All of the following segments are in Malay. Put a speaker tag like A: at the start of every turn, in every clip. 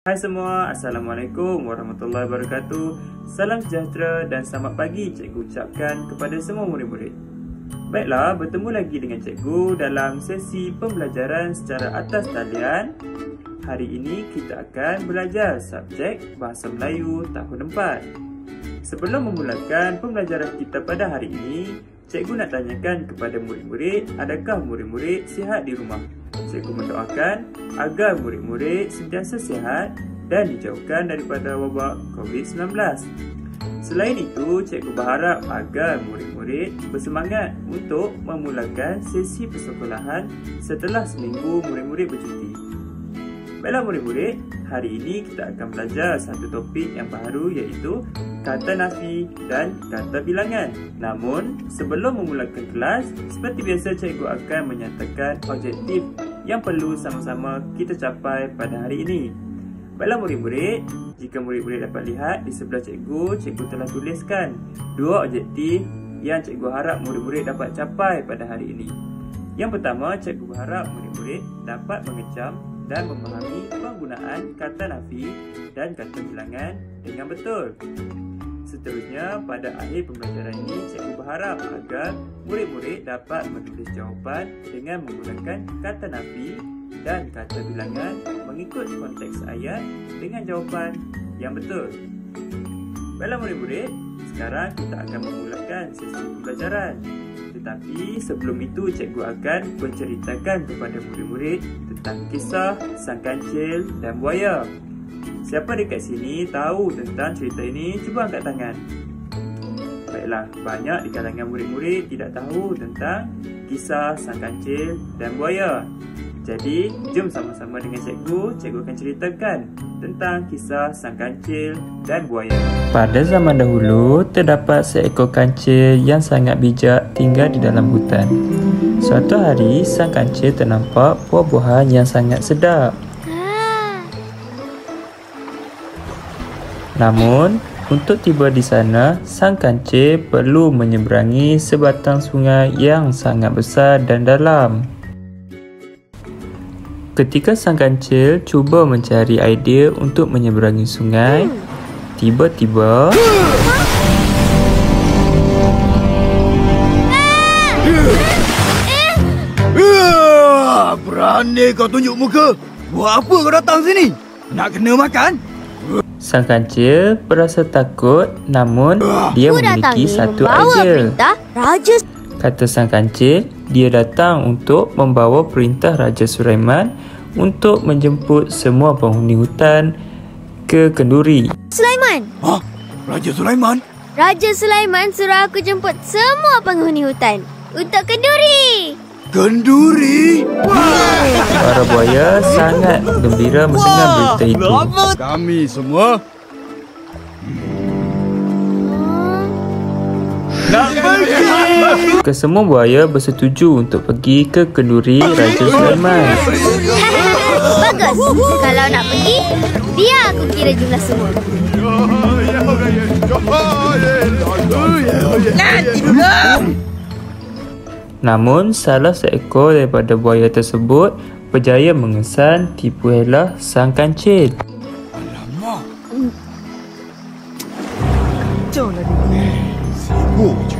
A: Hai semua, Assalamualaikum warahmatullahi wabarakatuh. Salam sejahtera dan selamat pagi cikgu ucapkan kepada semua murid-murid. Baiklah, bertemu lagi dengan cikgu dalam sesi pembelajaran secara atas talian. Hari ini kita akan belajar subjek Bahasa Melayu tahun 4. Sebelum memulakan pembelajaran kita pada hari ini, cikgu nak tanyakan kepada murid-murid, adakah murid-murid sihat di rumah? Cikgu mendoakan agar murid-murid sentiasa sihat dan dijauhkan daripada wabak COVID-19. Selain itu, cikgu berharap agar murid-murid bersemangat untuk memulakan sesi persekolahan setelah seminggu murid-murid bercuti. Baiklah murid-murid, hari ini kita akan belajar satu topik yang baru iaitu kata nafi dan kata bilangan. Namun, sebelum memulakan kelas, seperti biasa cikgu akan menyatakan objektif yang perlu sama-sama kita capai pada hari ini. Baiklah murid-murid, jika murid-murid dapat lihat di sebelah cikgu telah tuliskan dua objektif yang cikgu harap murid-murid dapat capai pada hari ini. Yang pertama, cikgu berharap murid-murid dapat mengecam dan memahami penggunaan kata nafi dan kata bilangan dengan betul. Seterusnya, pada akhir pembelajaran ini, cikgu berharap agar murid-murid dapat menulis jawapan dengan menggunakan kata nafi dan kata bilangan mengikut konteks ayat dengan jawapan yang betul. Baiklah murid-murid, sekarang kita akan memulakan sesi pembelajaran. Tetapi sebelum itu, cikgu akan menceritakan kepada murid-murid tentang kisah Sang Kancil dan Buaya. Siapa dekat sini tahu tentang cerita ini? Cuba angkat tangan. Baiklah, banyak di kalangan murid-murid tidak tahu tentang kisah Sang Kancil dan Buaya. Jadi, jom sama-sama dengan cikgu akan ceritakan tentang kisah Sang Kancil dan Buaya. Pada zaman dahulu, terdapat seekor kancil yang sangat bijak tinggal di dalam hutan. Suatu hari, Sang Kancil ternampak buah-buahan yang sangat sedap. Namun, untuk tiba di sana, Sang Kancil perlu menyeberangi sebatang sungai yang sangat besar dan dalam. Ketika Sang Kancil cuba mencari idea untuk menyeberangi sungai, tiba-tiba
B: berani kau tunjuk muka? Buat apa kau datang sini? Nak kena makan?
A: Sang Kancil berasa takut, namun dia memiliki satu idea. Kata Sang Kancil, dia datang untuk membawa perintah Raja Sulaiman untuk menjemput semua penghuni hutan ke kenduri.
C: Sulaiman!
B: Hah? Raja Sulaiman?
C: Raja Sulaiman suruh aku jemput semua penghuni hutan untuk kenduri.
B: Kenduri?
A: Para buaya sangat gembira mendengar berita itu.
B: Kami semua nak pergi.
A: Kesemua buaya bersetuju untuk pergi ke kenduri Raja Sulaiman.
C: Bagus. Kalau nak pergi, biar aku kira jumlah semua.
A: Namun, salah seekor daripada buaya tersebut berjaya mengesan tipu helah Sang Kancil.
B: Alamak. Janganlah dia. Sibuk je.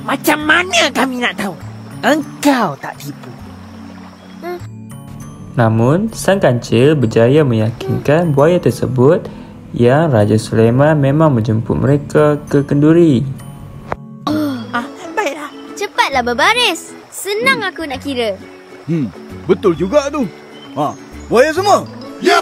D: Macam mana kami nak tahu? Engkau tak tipu.
A: Namun, Sang Kancil berjaya meyakinkan buaya tersebut yang Raja Sulaiman memang menjemput mereka ke kenduri.
D: Baiklah.
C: Cepatlah berbaris. Senang aku nak kira.
B: Betul juga tu. Buaya semua? Ya.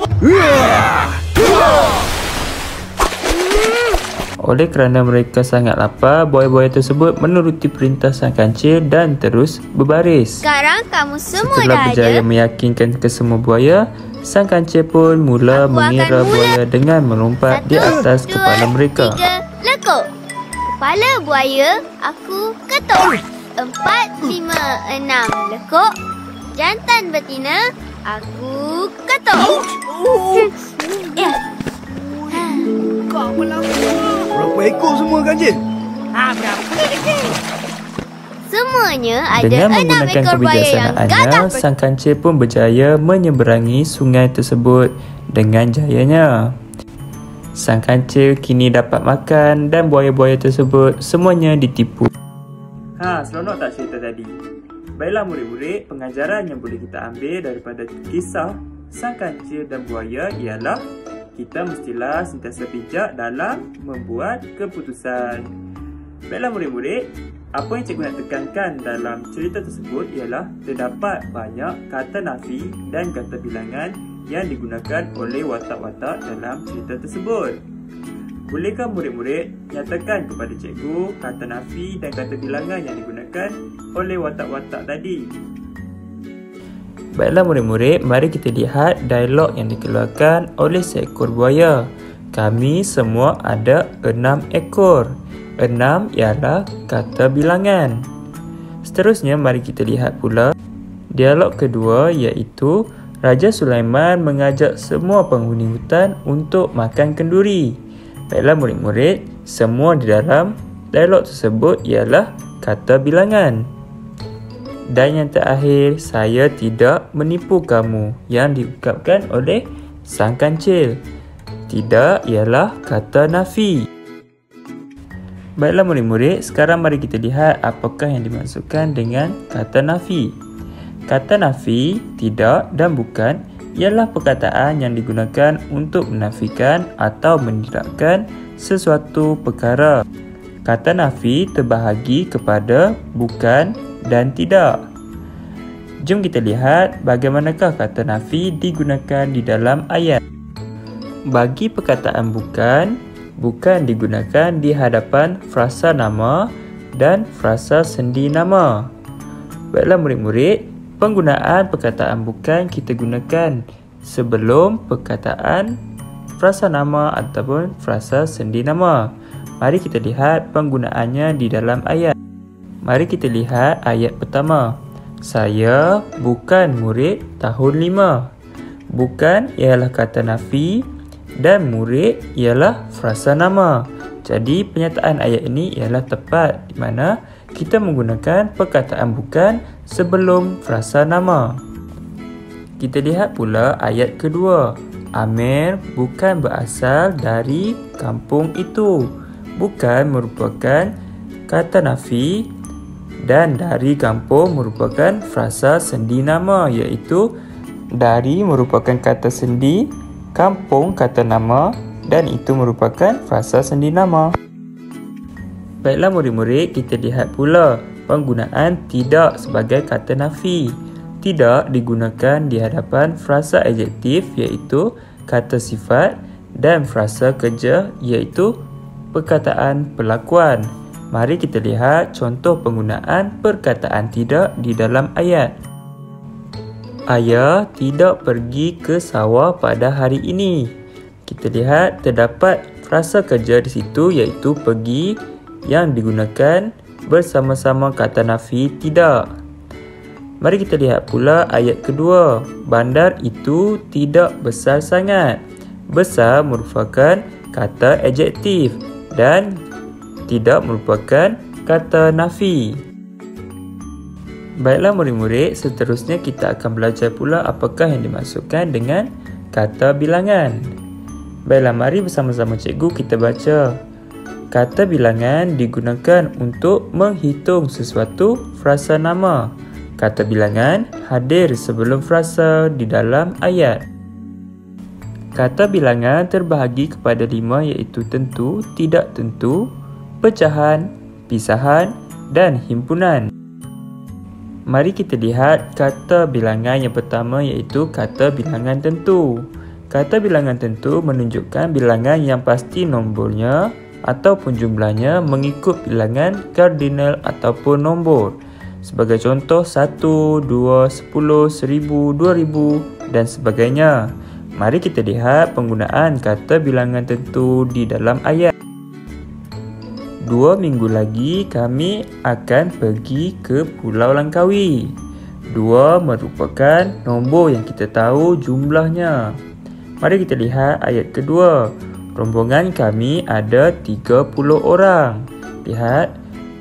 A: Oleh kerana mereka sangat lapar, buaya-buaya tersebut menuruti perintah Sang Kancil dan terus berbaris.
C: Sekarang kamu semua
A: Setelah
C: dah
A: berjaya
C: ada.
A: meyakinkan kesemua buaya, Sang Kancil pun mula
C: Aku
A: mengira
C: akan mula.
A: buaya dengan melompat di atas kepala mereka.
C: 1, 2, 3, lekuk. Kepala buaya, aku ketuk. 4, 5, 6, lekuk. Jantan betina, aku ketuk.
B: Berapa ekor semua kancil?
D: Berapa lagi?
C: Semuanya ada
A: Dengan
C: 6
A: menggunakan
C: ekor buaya yang
A: kebijaksanaannya,
C: gagah.
A: sang kancil pun berjaya menyeberangi sungai tersebut dengan jayanya. Sang kancil kini dapat makan dan buaya-buaya tersebut semuanya ditipu. Seronok tak cerita tadi? Baiklah murid-murid, pengajaran yang boleh kita ambil daripada kisah sang kancil dan buaya ialah kita mestilah sentiasa bijak dalam membuat keputusan. Baiklah murid-murid, apa yang cikgu nak tekankan dalam cerita tersebut ialah terdapat banyak kata nafi dan kata bilangan yang digunakan oleh watak-watak dalam cerita tersebut. Bolehkah murid-murid nyatakan kepada cikgu kata nafi dan kata bilangan yang digunakan oleh watak-watak tadi? Baiklah murid-murid, mari kita lihat dialog yang dikeluarkan oleh seekor buaya. Kami semua ada 6 ekor. 6 ialah kata bilangan. Seterusnya mari kita lihat pula dialog kedua, iaitu Raja Sulaiman mengajak semua penghuni hutan untuk makan kenduri. Baiklah murid-murid, semua di dalam dialog tersebut ialah kata bilangan. Dan yang terakhir, saya tidak menipu kamu, yang diungkapkan oleh sang kancil. Tidak ialah kata nafi. Baiklah murid-murid, sekarang mari kita lihat apakah yang dimaksudkan dengan kata nafi. Kata nafi, tidak dan bukan ialah perkataan yang digunakan untuk menafikan atau menidakkan sesuatu perkara. Kata nafi terbahagi kepada bukan dan tidak. Jom kita lihat bagaimanakah kata nafi digunakan di dalam ayat. Bagi perkataan bukan digunakan di hadapan frasa nama dan frasa sendi nama. Baiklah murid-murid, penggunaan perkataan bukan kita gunakan sebelum perkataan frasa nama ataupun frasa sendi nama. Mari kita lihat penggunaannya di dalam ayat. Mari kita lihat ayat pertama. Saya bukan murid tahun 5. Bukan ialah kata nafi dan murid ialah frasa nama. Jadi penyataan ayat ini ialah tepat di mana kita menggunakan perkataan bukan sebelum frasa nama. Kita lihat pula ayat kedua. Amir bukan berasal dari kampung itu. Bukan merupakan kata nafi dan dari kampung merupakan frasa sendi nama, iaitu dari merupakan kata sendi, kampung kata nama dan itu merupakan frasa sendi nama. Baiklah murid-murid, kita lihat pula penggunaan tidak sebagai kata nafi. Tidak digunakan di hadapan frasa adjektif iaitu kata sifat dan frasa kerja iaitu perkataan perlakuan. Mari kita lihat contoh penggunaan perkataan tidak di dalam ayat. Ayah tidak pergi ke sawah pada hari ini. Kita lihat terdapat frasa kerja di situ iaitu pergi yang digunakan bersama-sama kata nafi tidak. Mari kita lihat pula ayat kedua. Bandar itu tidak besar sangat. Besar merupakan kata adjektif dan tidak merupakan kata nafi. Baiklah murid-murid, seterusnya kita akan belajar pula apakah yang dimaksudkan dengan kata bilangan. Baiklah, mari bersama-sama cikgu kita baca. Kata bilangan digunakan untuk menghitung sesuatu frasa nama. Kata bilangan hadir sebelum frasa di dalam ayat. Kata bilangan terbahagi kepada 5 iaitu tentu, tidak tentu, pecahan, pisahan dan himpunan. Mari kita lihat kata bilangan yang pertama iaitu kata bilangan tentu. Kata bilangan tentu menunjukkan bilangan yang pasti nombornya ataupun jumlahnya mengikut bilangan kardinal ataupun nombor. Sebagai contoh 1, 2, 10, 1000, 2000 dan sebagainya. Mari kita lihat penggunaan kata bilangan tentu di dalam ayat. 2 minggu lagi kami akan pergi ke Pulau Langkawi. 2 merupakan nombor yang kita tahu jumlahnya. Mari kita lihat ayat kedua. Rombongan kami ada 30 orang. Lihat,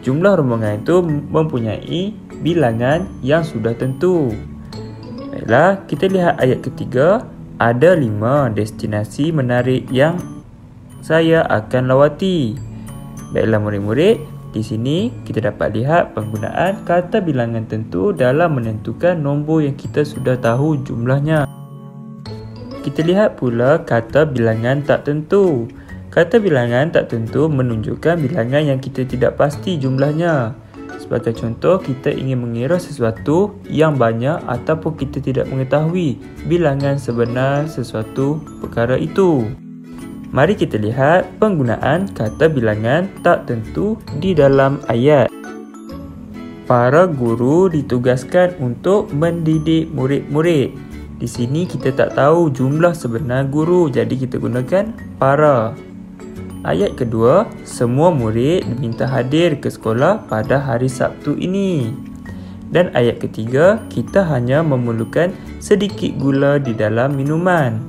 A: jumlah rombongan itu mempunyai bilangan yang sudah tentu. Baiklah, kita lihat ayat ketiga. Ada 5 destinasi menarik yang saya akan lawati. Baiklah murid-murid, di sini kita dapat lihat penggunaan kata bilangan tentu dalam menentukan nombor yang kita sudah tahu jumlahnya. Kita lihat pula kata bilangan tak tentu. Kata bilangan tak tentu menunjukkan bilangan yang kita tidak pasti jumlahnya. Sebagai contoh, kita ingin mengira sesuatu yang banyak ataupun kita tidak mengetahui bilangan sebenar sesuatu perkara itu. Mari kita lihat penggunaan kata bilangan tak tentu di dalam ayat. Para guru ditugaskan untuk mendidik murid-murid. Di sini kita tak tahu jumlah sebenar guru, jadi kita gunakan para. Ayat kedua, semua murid diminta hadir ke sekolah pada hari Sabtu ini. Dan ayat ketiga, kita hanya memerlukan sedikit gula di dalam minuman.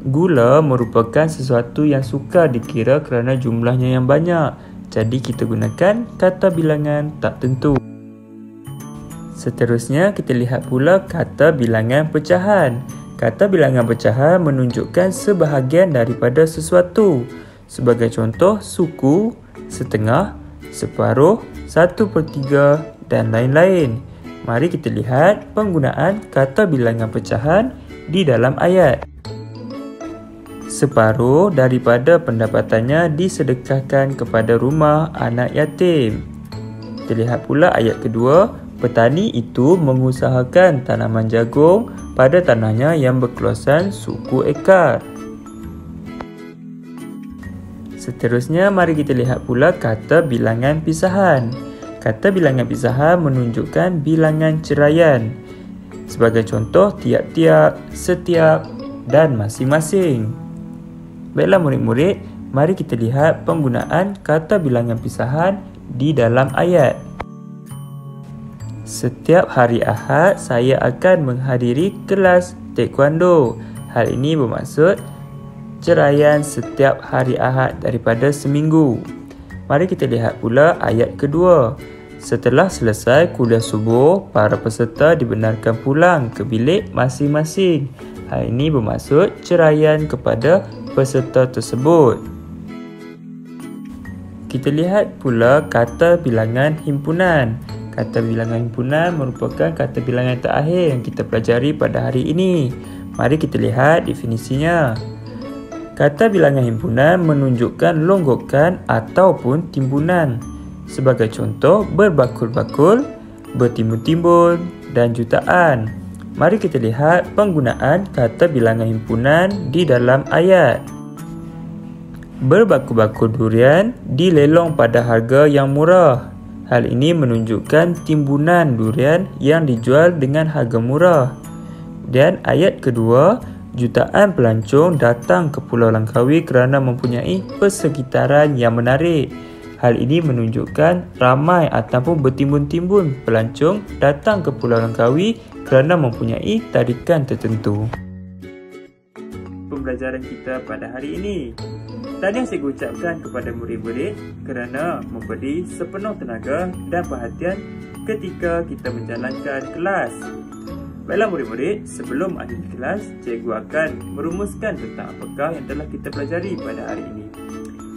A: Gula merupakan sesuatu yang sukar dikira kerana jumlahnya yang banyak. Jadi kita gunakan kata bilangan tak tentu. Seterusnya, kita lihat pula kata bilangan pecahan. Kata bilangan pecahan menunjukkan sebahagian daripada sesuatu. Sebagai contoh, suku, setengah, separuh, 1/3 dan lain-lain. Mari kita lihat penggunaan kata bilangan pecahan di dalam ayat. Separuh daripada pendapatannya disedekahkan kepada rumah anak yatim. Kita lihat pula ayat kedua. Petani itu mengusahakan tanaman jagung pada tanahnya yang berkeluasan suku ekar. Seterusnya, mari kita lihat pula kata bilangan pisahan. Kata bilangan pisahan menunjukkan bilangan ceraian. Sebagai contoh, tiap-tiap, setiap dan masing-masing. Baiklah murid-murid, mari kita lihat penggunaan kata bilangan pisahan di dalam ayat. Setiap hari Ahad, saya akan menghadiri kelas taekwondo. Hal ini bermaksud ceraian setiap hari Ahad daripada seminggu. Mari kita lihat pula ayat kedua. Setelah selesai kuliah subuh, para peserta dibenarkan pulang ke bilik masing-masing. Hal ini bermaksud ceraian kepada peserta tersebut. Kita lihat pula kata bilangan himpunan. Kata bilangan himpunan merupakan kata bilangan terakhir yang kita pelajari pada hari ini. Mari kita lihat definisinya. Kata bilangan himpunan menunjukkan longgokan ataupun timbunan. Sebagai contoh, berbakul-bakul, bertimbun-timbun dan jutaan. Mari kita lihat penggunaan kata bilangan himpunan di dalam ayat. Berbakul-bakul durian dilelong pada harga yang murah. Hal ini menunjukkan timbunan durian yang dijual dengan harga murah. Dan ayat kedua, jutaan pelancong datang ke Pulau Langkawi kerana mempunyai persekitaran yang menarik. Hal ini menunjukkan ramai ataupun bertimbun-timbun pelancong datang ke Pulau Langkawi kerana mempunyai tarikan tertentu. Pembelajaran kita pada hari ini. Tahniah saya ucapkan kepada murid-murid kerana memberi sepenuh tenaga dan perhatian ketika kita menjalankan kelas. Baiklah murid-murid, sebelum akhir kelas, cikgu akan merumuskan tentang apakah yang telah kita pelajari pada hari ini.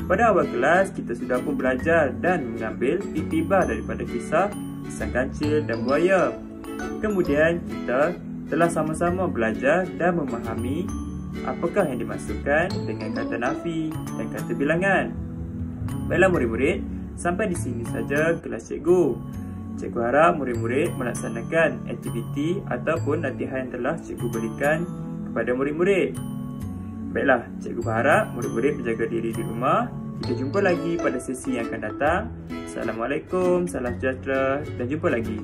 A: Pada awal kelas, kita sudah pun belajar dan mengambil iktibar daripada kisah sang kancil dan buaya. Kemudian, kita telah sama-sama belajar dan memahami apakah yang dimaksudkan dengan kata nafi dan kata bilangan. Baiklah murid-murid, sampai di sini saja kelas cikgu. Cikgu harap murid-murid melaksanakan aktiviti ataupun latihan yang telah cikgu berikan kepada murid-murid. Baiklah, cikgu berharap murid-murid menjaga diri di rumah. Kita jumpa lagi pada sesi yang akan datang. Assalamualaikum, salam sejahtera dan jumpa lagi.